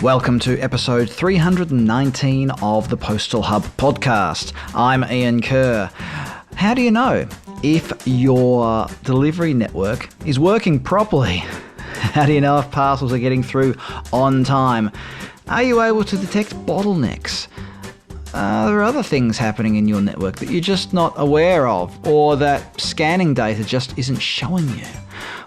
Welcome to episode 319 of the Postal Hub podcast. I'm Ian Kerr. How do you know if your delivery network is working properly? How do you know if parcels are getting through on time? Are you able to detect bottlenecks? There are other things happening in your network that you're just not aware of, or that scanning data just isn't showing you.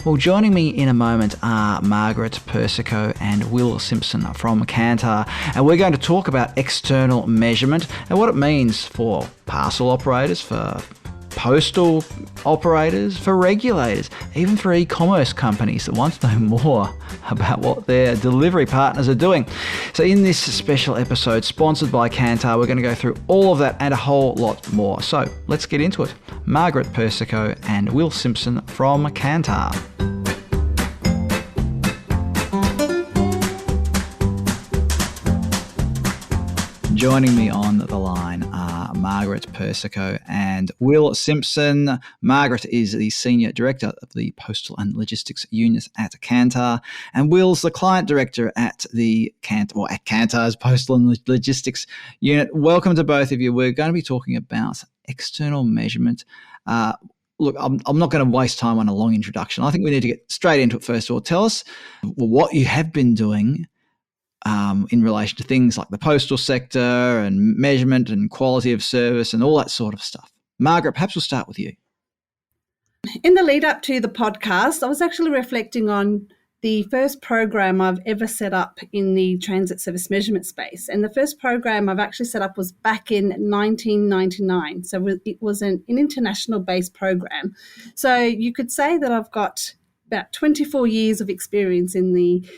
Well, joining me in a moment are Margaret Persico and Will Simpson from Kantar, and we're going to talk about external measurement and what it means for parcel operators, for postal operators, for regulators, even for e-commerce companies that want to know more about what their delivery partners are doing. So in this special episode sponsored by Kantar, we're going to go through all of that and a whole lot more. So let's get into it. Margaret Persico and Will Simpson from Kantar. Joining me on the line are Margaret Persico and Will Simpson. Margaret is the Senior Director of the Postal and Logistics Unit at Kantar, and Will's the Client Director at Kantar's Postal and Logistics Unit. Welcome to both of you. We're going to be talking about external measurement. Look, I'm not going to waste time on a long introduction. I think we need to get straight into it first of all. Tell us what you have been doing in relation to things like the postal sector and measurement and quality of service and all that sort of stuff. Margaret, perhaps we'll start with you. In the lead up to the podcast, I was actually reflecting on the first program I've ever set up in the transit service measurement space. And the first program I've actually set up was back in 1999. So it was an international-based program. So you could say that I've got about 24 years of experience in the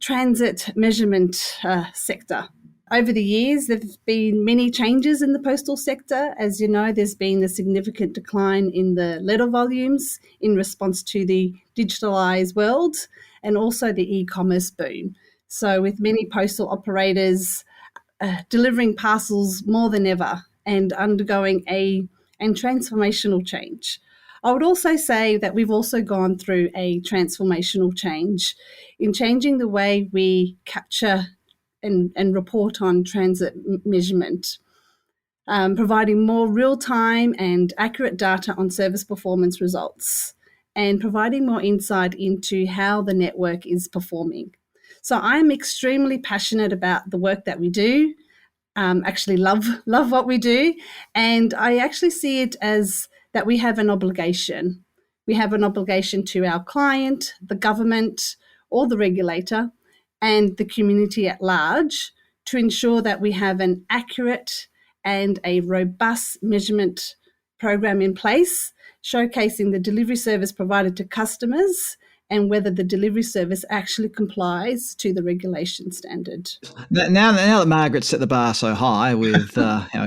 transit measurement sector. Over the years, there have been many changes in the postal sector. As you know, there's been a significant decline in the letter volumes in response to the digitalised world and also the e-commerce boom. So with many postal operators delivering parcels more than ever and undergoing a transformational change. I would also say that we've also gone through a transformational change in changing the way we capture and report on transit measurement, providing more real-time and accurate data on service performance results, and providing more insight into how the network is performing. So I'm extremely passionate about the work that we do, actually love what we do, and I actually see it as that we have an obligation. We have an obligation to our client, the government, or the regulator, and the community at large to ensure that we have an accurate and a robust measurement program in place, showcasing the delivery service provided to customers and whether the delivery service actually complies to the regulation standard. Now that Margaret set the bar so high with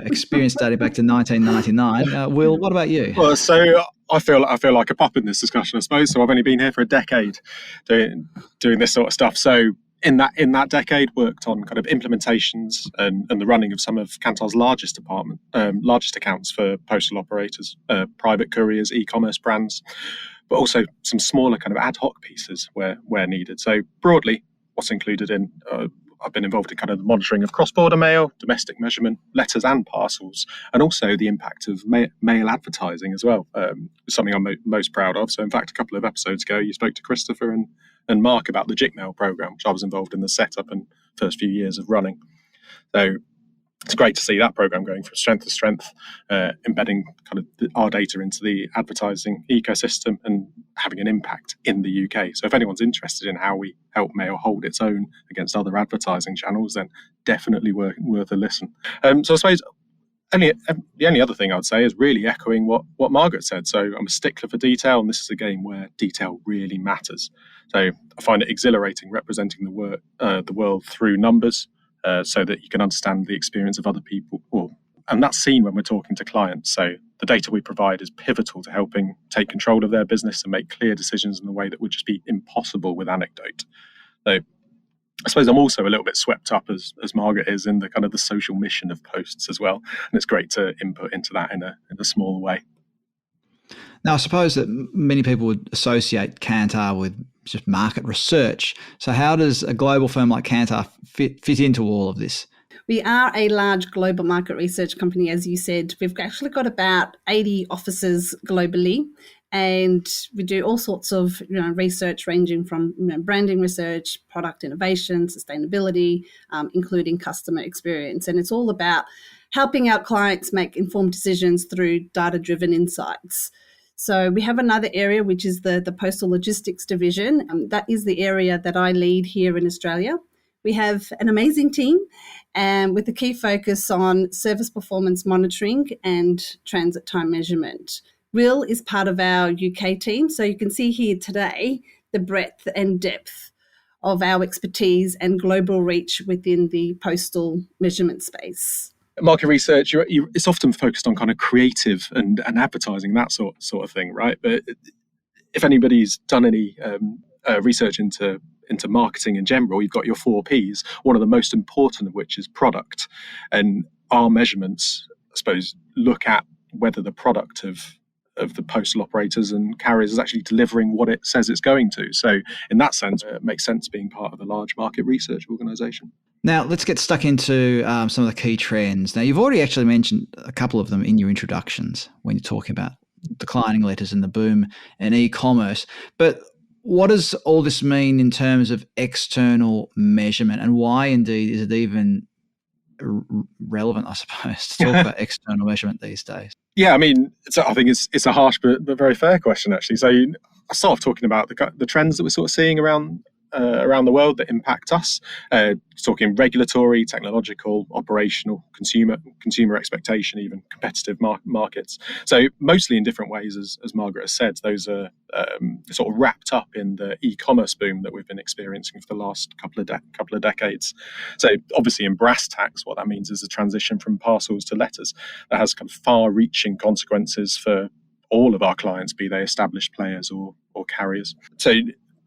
experience dating back to 1999, Will, what about you? Well, so I feel like a pup in this discussion, I suppose. So I've only been here for a decade doing this sort of stuff. So in that decade, worked on kind of implementations and the running of some of Kantar's largest accounts for postal operators, private couriers, e-commerce brands, but also some smaller kind of ad hoc pieces where needed. So broadly, what's included in, I've been involved in kind of the monitoring of cross-border mail, domestic measurement, letters and parcels, and also the impact of mail advertising as well, something I'm most proud of. So in fact, a couple of episodes ago, you spoke to Christopher and Mark about the JIC Mail program, which I was involved in the setup and first few years of running. So it's great to see that program going from strength to strength, embedding kind of our data into the advertising ecosystem and having an impact in the UK. So if anyone's interested in how we help mail hold its own against other advertising channels, then definitely worth a listen. So I suppose the only other thing I would say is really echoing what Margaret said. So I'm a stickler for detail, and this is a game where detail really matters. So I find it exhilarating representing the world through numbers, so that you can understand the experience of other people. And that's seen when we're talking to clients. So the data we provide is pivotal to helping take control of their business and make clear decisions in a way that would just be impossible with anecdote. So I suppose I'm also a little bit swept up as Margaret is in the kind of the social mission of posts as well. And it's great to input into that in a small way. Now, I suppose that many people would associate Kantar with just market research. So how does a global firm like Kantar fit into all of this? We are a large global market research company, as you said. We've actually got about 80 offices globally, and we do all sorts of research ranging from branding research, product innovation, sustainability, including customer experience. And it's all about helping our clients make informed decisions through data-driven insights. So we have another area, which is the Postal Logistics Division. That is the area that I lead here in Australia. We have an amazing team with a key focus on service performance monitoring and transit time measurement. Will is part of our UK team, so you can see here today the breadth and depth of our expertise and global reach within the postal measurement space. Market research, it's often focused on kind of creative and advertising, that sort of thing, right? But if anybody's done any research into marketing in general, you've got your 4Ps, one of the most important of which is product. And our measurements, I suppose, look at whether the product of the postal operators and carriers is actually delivering what it says it's going to. So in that sense, it makes sense being part of a large market research organisation. Now, let's get stuck into some of the key trends. Now, you've already actually mentioned a couple of them in your introductions when you're talking about declining letters and the boom in e-commerce. But what does all this mean in terms of external measurement, and why indeed is it even relevant, I suppose, to talk about external measurement these days? Yeah, I mean, I think it's a harsh but very fair question, actually. So I start off talking about the trends that we're sort of seeing around the world that impact us. Talking regulatory, technological, operational, consumer expectation, even competitive markets. So mostly in different ways, as Margaret has said, those are sort of wrapped up in the e-commerce boom that we've been experiencing for the last couple of decades. So obviously in brass tacks, what that means is a transition from parcels to letters that has kind of far-reaching consequences for all of our clients, be they established players or carriers. So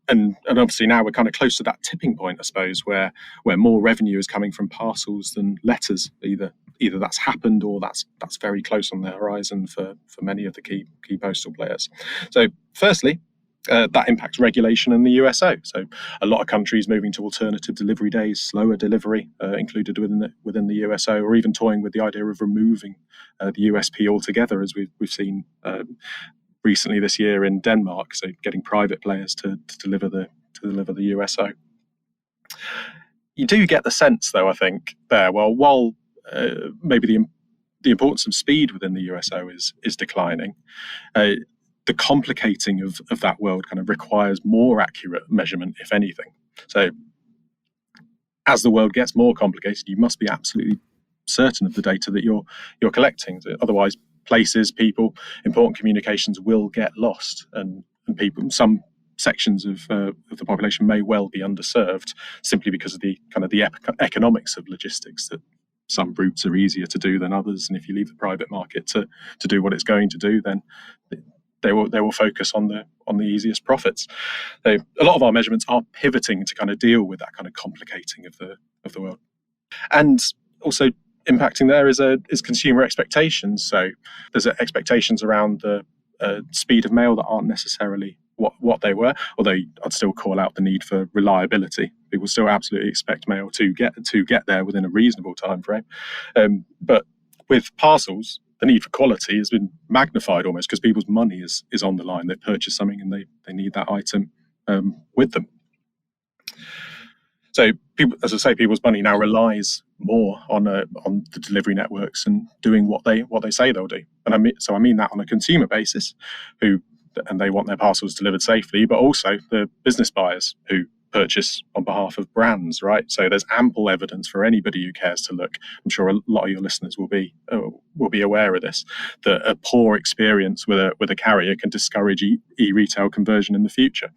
And obviously now we're kind of close to that tipping point, I suppose, where more revenue is coming from parcels than letters. Either that's happened or that's very close on the horizon for many of the key postal players. So firstly, that impacts regulation in the USO. So a lot of countries moving to alternative delivery days, slower delivery included within the USO, or even toying with the idea of removing the USP altogether, as we've seen recently this year in Denmark, so getting private players to deliver the USO. You do get the sense, though, I think, there, while maybe the importance of speed within the USO is declining, the complicating of that world kind of requires more accurate measurement, if anything. So as the world gets more complicated, you must be absolutely certain of the data that you're collecting. Otherwise, places, people, important communications will get lost, and people, some sections of the population may well be underserved simply because of the economics of logistics, that some routes are easier to do than others, and if you leave the private market to do what it's going to do, then they will focus on the easiest profits. So a lot of our measurements are pivoting to kind of deal with that kind of complicating of the world, and also impacting there is consumer expectations. So there's expectations around the speed of mail that aren't necessarily what they were, although I'd still call out the need for reliability. People still absolutely expect mail to get there within a reasonable time frame. But with parcels, the need for quality has been magnified almost, because people's money is on the line. They've purchased something and they need that item with them. So, people, as I say, people's money now relies more on the delivery networks and doing what they say they'll do. And I mean that on a consumer basis, and they want their parcels delivered safely, but also the business buyers who purchase on behalf of brands, right? So there's ample evidence for anybody who cares to look. I'm sure a lot of your listeners will be aware of this, that a poor experience with a carrier can discourage e-retail conversion in the future.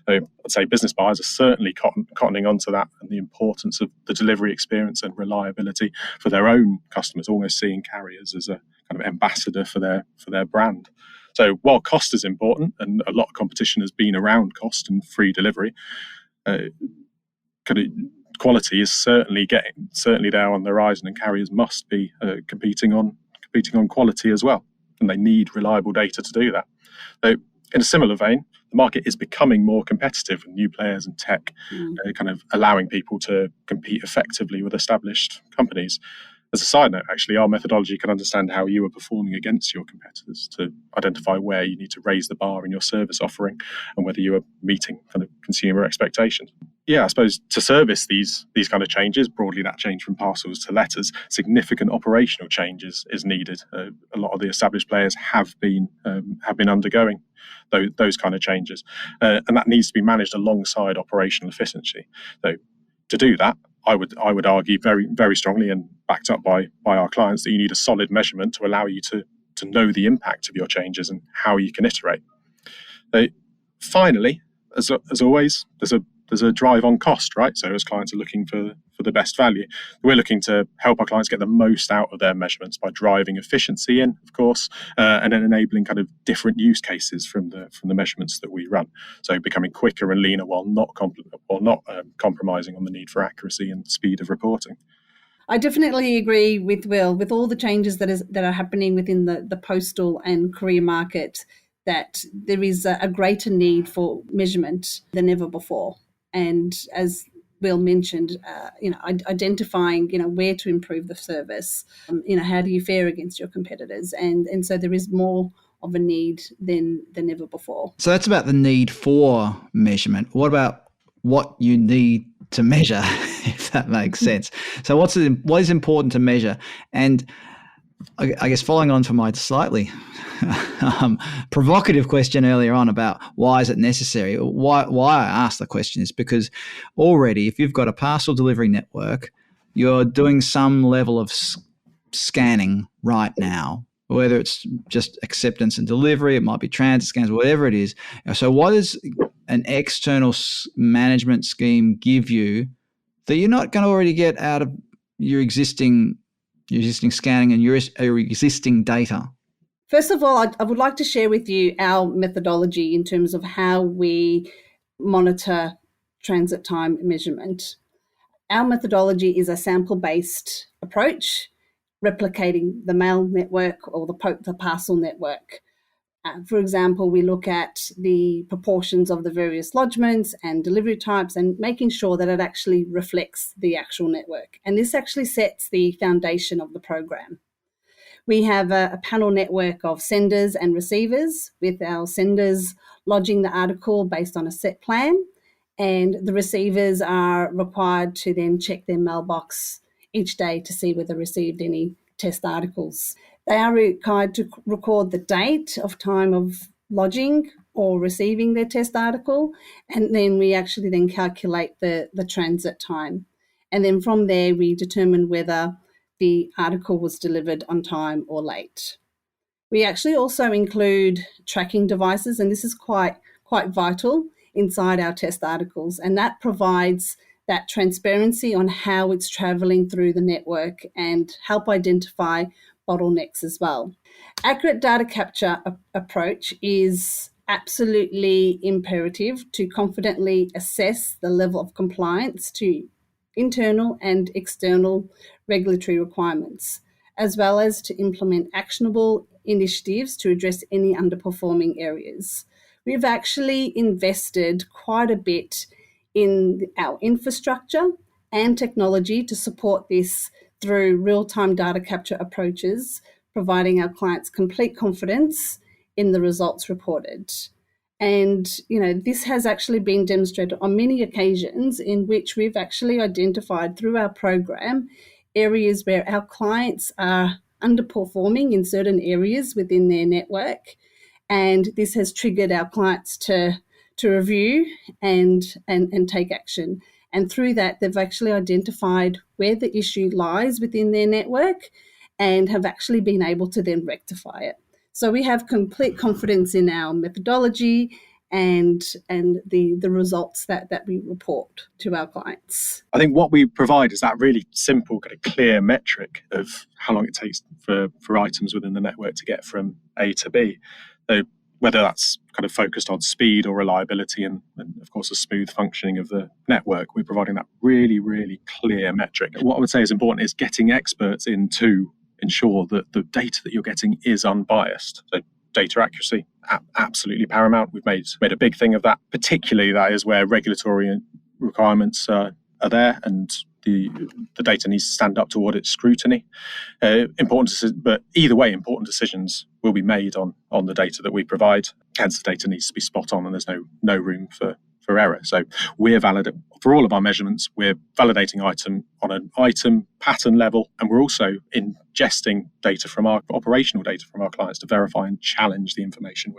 So I'd say business buyers are certainly cottoning onto that, and the importance of the delivery experience and reliability for their own customers, almost seeing carriers as a kind of ambassador for their brand. So while cost is important, and a lot of competition has been around cost and free delivery, quality is certainly there on the horizon, and carriers must be competing on quality as well. and they need reliable data to do that. So in a similar vein, the market is becoming more competitive with new players and tech, kind of allowing people to compete effectively with established companies. As a side note, actually, our methodology can understand how you are performing against your competitors to identify where you need to raise the bar in your service offering and whether you are meeting kind of consumer expectations. Yeah, I suppose to service these kind of changes, broadly that change from parcels to letters, significant operational changes is needed. A lot of the established players have been undergoing those kind of changes, and that needs to be managed alongside operational efficiency. So to do that, I would argue very, very strongly and backed up by our clients that you need a solid measurement to allow you to know the impact of your changes and how you can iterate. Finally, as always, there's a drive on cost, right? So as clients are looking for the best value, we're looking to help our clients get the most out of their measurements by driving efficiency in, of course, and then enabling kind of different use cases from the measurements that we run. So becoming quicker and leaner while not compromising on the need for accuracy and speed of reporting. I definitely agree with Will, with all the changes that are happening within the postal and courier market, that there is a greater need for measurement than ever before. And as Will mentioned, identifying, where to improve the service, how do you fare against your competitors? And so there is more of a need than ever before. So that's about the need for measurement. What about what you need to measure, if that makes sense? So what is important to measure? And I guess following on from my slightly provocative question earlier on about why is it necessary, why I asked the question is because already if you've got a parcel delivery network, you're doing some level of scanning right now, whether it's just acceptance and delivery, it might be transit scans, whatever it is. So what does an external management scheme give you that you're not going to already get out of your existing scanning and your existing data? First of all, I would like to share with you our methodology in terms of how we monitor transit time measurement. Our methodology is a sample-based approach, replicating the mail network or the parcel network. For example, we look at the proportions of the various lodgements and delivery types and making sure that it actually reflects the actual network. And this actually sets the foundation of the program. We have a panel network of senders and receivers, with our senders lodging the article based on a set plan, and the receivers are required to then check their mailbox each day to see whether they received any test articles. They are required to record the date of time of lodging or receiving their test article, and then we actually then calculate the transit time. And then from there, we determine whether the article was delivered on time or late. We actually also include tracking devices, and this is quite vital inside our test articles, and that provides that transparency on how it's travelling through the network and help identify bottlenecks as well. Accurate data capture approach is absolutely imperative to confidently assess the level of compliance to internal and external regulatory requirements, as well as to implement actionable initiatives to address any underperforming areas. We've actually invested quite a bit in our infrastructure and technology to support this through real-time data capture approaches, providing our clients complete confidence in the results reported. And, this has actually been demonstrated on many occasions in which we've actually identified through our program areas where our clients are underperforming in certain areas within their network. And this has triggered our clients to review and take action. And through that, they've actually identified where the issue lies within their network and have actually been able to then rectify it. So we have complete confidence in our methodology and the results that we report to our clients. I think what we provide is that really simple, kind of clear metric of how long it takes for items within the network to get from A to B. So whether that's kind of focused on speed or reliability and of course, a smooth functioning of the network, we're providing that really, really clear metric. And what I would say is important is getting experts into ensure that the data that you're getting is unbiased. So data accuracy, absolutely paramount. We've made a big thing of that. Particularly, that is where regulatory requirements are there, and the data needs to stand up to audit scrutiny. But either way, important decisions will be made on the data that we provide. Hence, the data needs to be spot on, and there's no room for error. So we're for all of our measurements, we're validating item on an item pattern level, and we're also ingesting data from our operational data from our clients to verify and challenge the information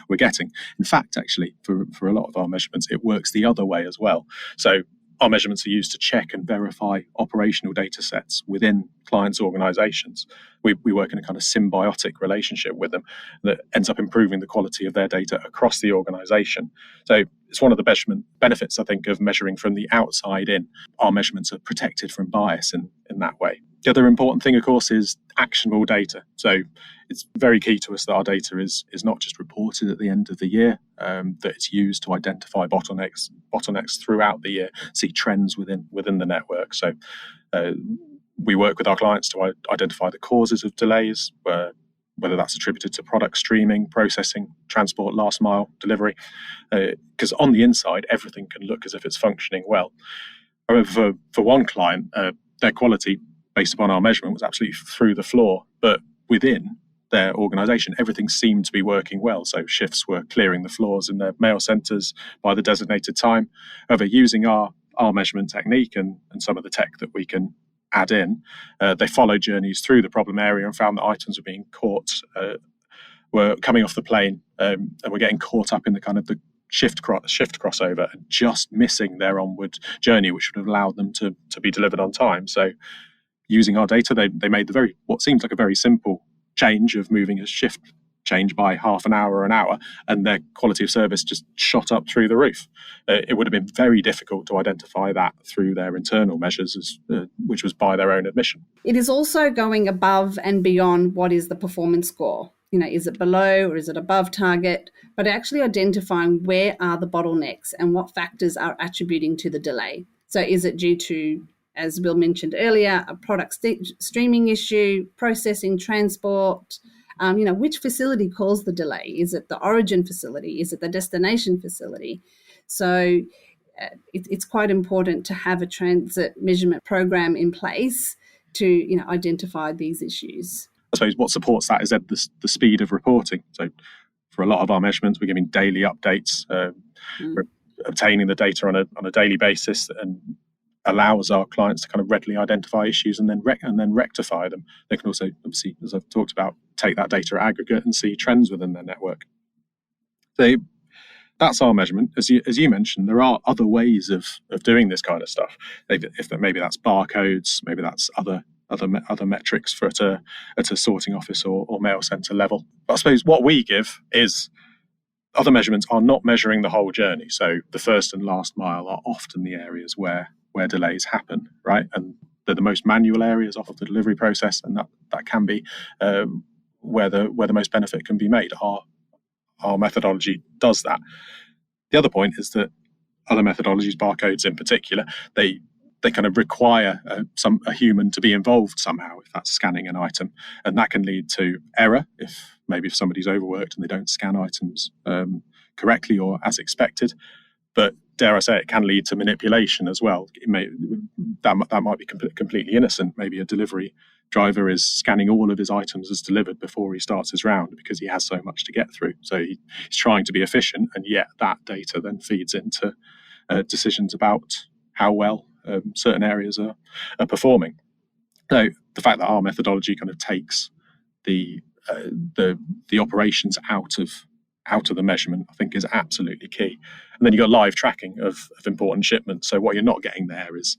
we're getting. In fact, actually, for a lot of our measurements, it works the other way as well. So our measurements are used to check and verify operational data sets within clients' organizations. We work in a kind of symbiotic relationship with them that ends up improving the quality of their data across the organization. So it's one of the measurement benefits, I think, of measuring from the outside in. Our measurements are protected from bias in that way. The other important thing, of course, is actionable data. So it's very key to us that our data is not just reported at the end of the year, that it's used to identify bottlenecks throughout the year, see trends within the network. So we work with our clients to identify the causes of delays, whether that's attributed to product streaming, processing, transport, last mile delivery. Because on the inside, everything can look as if it's functioning well. However, for one client, their quality based upon our measurement was absolutely through the floor, but within their organisation, everything seemed to be working well. So shifts were clearing the floors in their mail centres by the designated time. However, using our measurement technique and some of the tech that we can add in, they followed journeys through the problem area and found that items were being caught, were coming off the plane, and were getting caught up in the kind of the shift crossover and just missing their onward journey, which would have allowed them to be delivered on time. So using our data, they made what seems like a very simple change of moving a shift change by half an hour or an hour, and their quality of service just shot up through the roof. It would have been very difficult to identify that through their internal measures, which was by their own admission. It is also going above and beyond what is the performance score. Is it below or is it above target? But actually identifying where are the bottlenecks and what factors are attributing to the delay. So is it due to, as Will mentioned earlier, a product streaming issue, processing, transport? Which facility caused the delay? Is it the origin facility? Is it the destination facility? So it's quite important to have a transit measurement program in place to identify these issues. I suppose what supports that is the speed of reporting. So for a lot of our measurements, we're giving daily updates, we're obtaining the data on a daily basis, and allows our clients to kind of readily identify issues and then rectify them. They can also, obviously, as I've talked about, take that data aggregate and see trends within their network. So that's our measurement. As you mentioned, there are other ways of doing this kind of stuff. Maybe that's barcodes, maybe that's other metrics at a sorting office or mail centre level. But I suppose what we give is other measurements are not measuring the whole journey. So the first and last mile are often the areas where delays happen, right? And they're the most manual areas of the delivery process, and that can be where the most benefit can be made. Our methodology does that. The other point is that other methodologies, barcodes in particular, they kind of require a human to be involved somehow, if that's scanning an item, and that can lead to error if somebody's overworked and they don't scan items correctly or as expected. But dare I say, it can lead to manipulation as well. That might be completely innocent. Maybe a delivery driver is scanning all of his items as delivered before he starts his round because he has so much to get through. So he's trying to be efficient, and yet that data then feeds into decisions about how well certain areas are performing. So the fact that our methodology kind of takes the operations out of the measurement, I think, is absolutely key. And then you've got live tracking of important shipments. So what you're not getting there is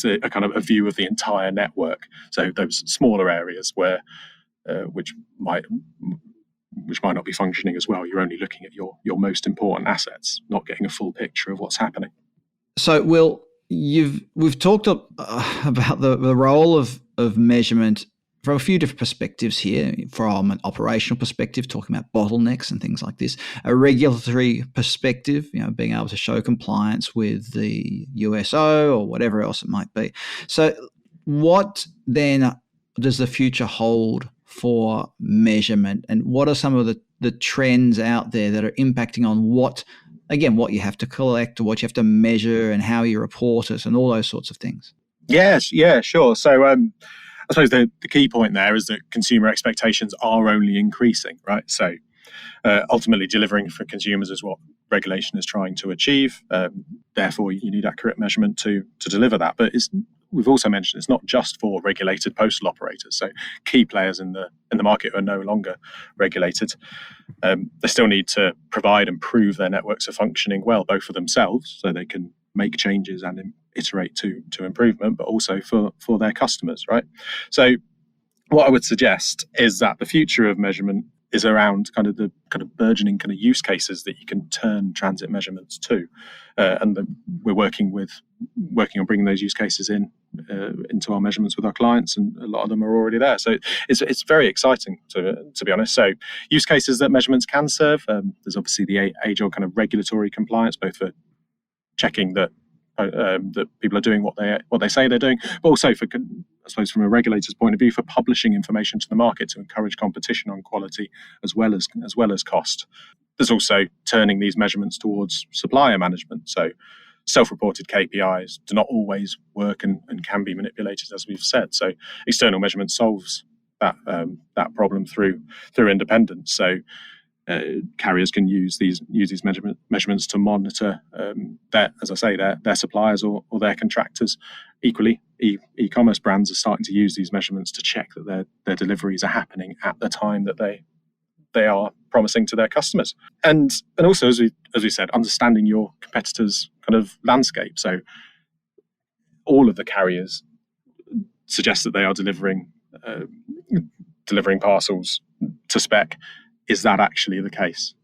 a kind of a view of the entire network. So those smaller areas where which might not be functioning as well, you're only looking at your most important assets, not getting a full picture of what's happening. So, Will, we've talked about the role of measurement from a few different perspectives here, from an operational perspective, talking about bottlenecks and things like this, a regulatory perspective, being able to show compliance with the USO or whatever else it might be. So what then does the future hold for measurement, and what are some of the trends out there that are impacting on what you have to collect or what you have to measure and how you report it and all those sorts of things? Yes, yeah, sure. So I suppose the key point there is that consumer expectations are only increasing, right? So ultimately delivering for consumers is what regulation is trying to achieve. Therefore, you need accurate measurement to deliver that. But we've also mentioned it's not just for regulated postal operators. So key players in the market are no longer regulated. They still need to provide and prove their networks are functioning well, both for themselves, so they can make changes and iterate to improvement, but also for their customers, right? So what I would suggest is that the future of measurement is around the burgeoning use cases that you can turn transit measurements to, and we're working on bringing those use cases into our measurements with our clients, and a lot of them are already there. So it's very exciting to be honest. So use cases that measurements can serve. There's obviously the age-old regulatory compliance, both for checking that people are doing what they say they're doing, but also for, I suppose, from a regulator's point of view, for publishing information to the market to encourage competition on quality as well as cost. There's also turning these measurements towards supplier management. So self-reported KPIs do not always work and can be manipulated, as we've said. So external measurement solves that problem through independence. So carriers can use these measurements to monitor their suppliers or their contractors. Equally, e-commerce brands are starting to use these measurements to check that their deliveries are happening at the time that they are promising to their customers. And also, as we said, understanding your competitors' landscape. So all of the carriers suggest that they are delivering parcels to spec. Is that actually the case?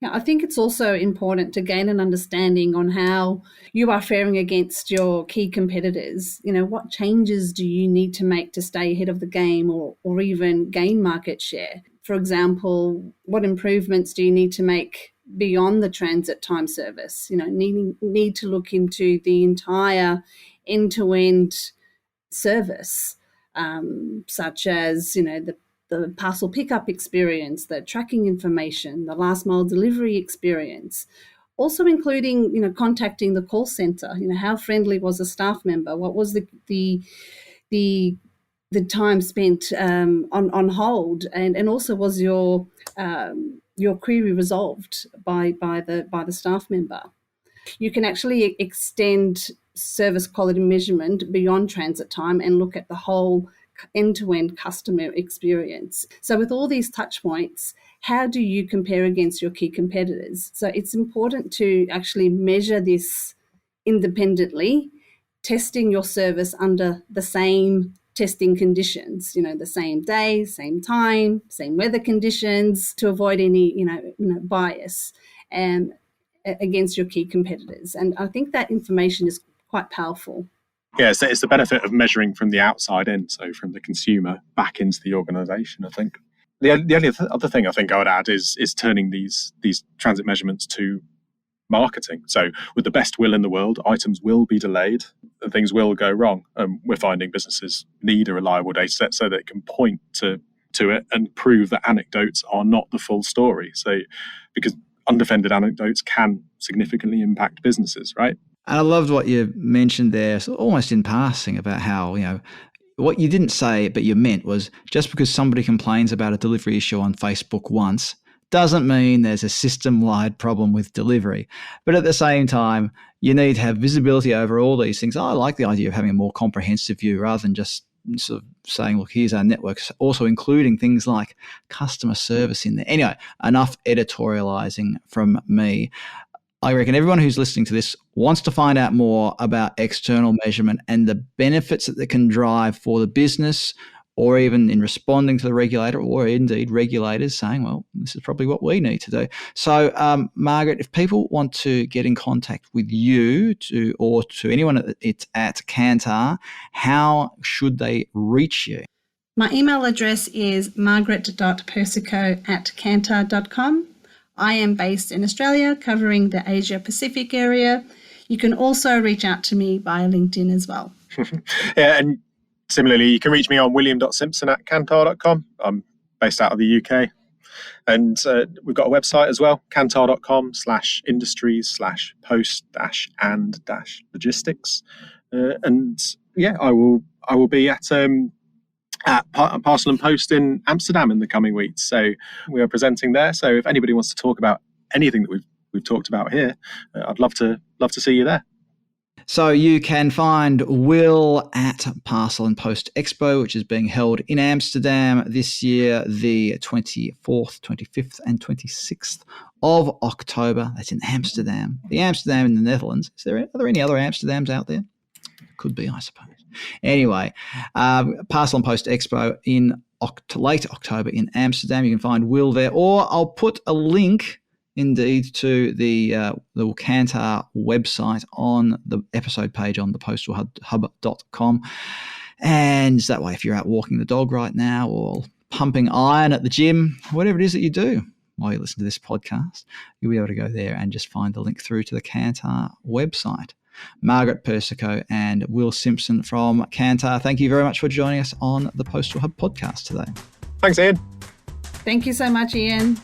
Yeah, I think it's also important to gain an understanding on how you are faring against your key competitors. What changes do you need to make to stay ahead of the game or even gain market share? For example, what improvements do you need to make beyond the transit time service? Need to look into the entire end-to-end service, such as, the parcel pickup experience, the tracking information, the last mile delivery experience, also including, contacting the call center. How friendly was the staff member? What was the time spent on hold, and also was your query resolved by the staff member? You can actually extend service quality measurement beyond transit time and look at the whole end-to-end customer experience. So with all these touch points, how do you compare against your key competitors? So it's important to actually measure this independently, testing your service under the same testing conditions, the same day, same time, same weather conditions, to avoid any bias and against your key competitors. And I think that information is quite powerful. Yeah, so it's the benefit of measuring from the outside in, so from the consumer back into the organisation, I think. The only other thing I think I would add is turning these transit measurements to marketing. So with the best will in the world, items will be delayed and things will go wrong. We're finding businesses need a reliable data set so that it can point to it and prove that anecdotes are not the full story. So because undefended anecdotes can significantly impact businesses, right? And I loved what you mentioned there, so almost in passing, about how, what you didn't say but you meant was, just because somebody complains about a delivery issue on Facebook once doesn't mean there's a system-wide problem with delivery. But at the same time, you need to have visibility over all these things. I like the idea of having a more comprehensive view rather than just sort of saying, look, here's our network, also including things like customer service in there. Anyway, enough editorializing from me. I reckon everyone who's listening to this wants to find out more about external measurement and the benefits that they can drive for the business, or even in responding to the regulator, or indeed regulators saying, well, this is probably what we need to do. So, Margaret, if people want to get in contact with you or to anyone at Kantar, how should they reach you? My email address is margaret.persico@kantar.com. I am based in Australia, covering the Asia Pacific area. You can also reach out to me via LinkedIn as well. Yeah, and Similarly, you can reach me on william.simpson@kantar.com. I'm based out of the UK. And we've got a website as well, kantar.com/industries/post-and-logistics. And yeah, I will be at Parcel and Post in Amsterdam in the coming weeks. So we are presenting there. So if anybody wants to talk about anything that we've talked about here, I'd love to see you there. So you can find Will at Parcel and Post Expo, which is being held in Amsterdam this year, the 24th, 25th and 26th of October. That's in Amsterdam. The Amsterdam in the Netherlands. Are there any other Amsterdams out there? Could be, I suppose. Anyway, Parcel and Post Expo in late October in Amsterdam. You can find Will there, or I'll put a link indeed to the Kantar website on the episode page on thepostalhub.com. And that way, if you're out walking the dog right now or pumping iron at the gym, whatever it is that you do while you listen to this podcast, you'll be able to go there and just find the link through to the Kantar website. Margaret Persico and Will Simpson from Kantar, thank you very much for joining us on the Postal Hub podcast today. Thanks, Ian. Thank you so much, Ian.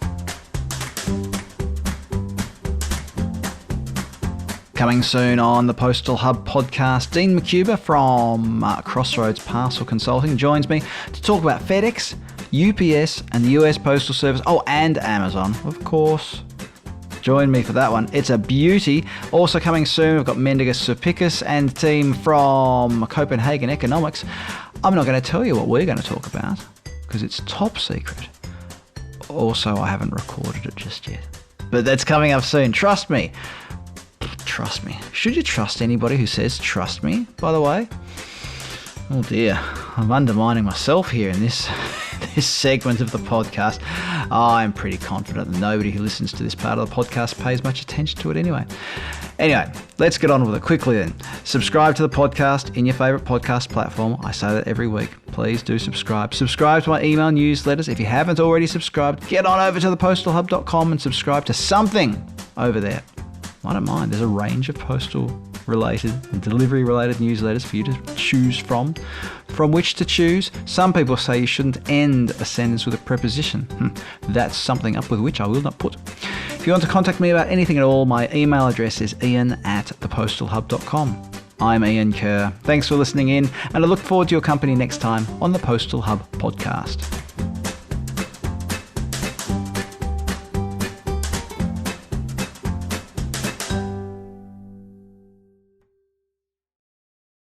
Coming soon on the Postal Hub podcast, Dean McCuber from Crossroads Parcel Consulting joins me to talk about FedEx, UPS and the US Postal Service. Oh, and Amazon, of course. Join me for that one. It's a beauty. Also coming soon, we've got Mendigus Supikis and team from Copenhagen Economics. I'm not going to tell you what we're going to talk about because it's top secret. Also, I haven't recorded it just yet. But that's coming up soon. Trust me. Trust me. Should you trust anybody who says trust me, by the way? Oh dear, I'm undermining myself here in this segment of the podcast. I'm pretty confident that nobody who listens to this part of the podcast pays much attention to it anyway. Anyway, let's get on with it quickly then. Subscribe to the podcast in your favourite podcast platform. I say that every week. Please do subscribe. Subscribe to my email newsletters. If you haven't already subscribed, get on over to thepostalhub.com and subscribe to something over there. I don't mind. There's a range of postal-related and delivery-related newsletters for you to choose from which to choose. Some people say you shouldn't end a sentence with a preposition. That's something up with which I will not put. If you want to contact me about anything at all, my email address is ian@thepostalhub.com. I'm Ian Kerr. Thanks for listening in, and I look forward to your company next time on the Postal Hub podcast.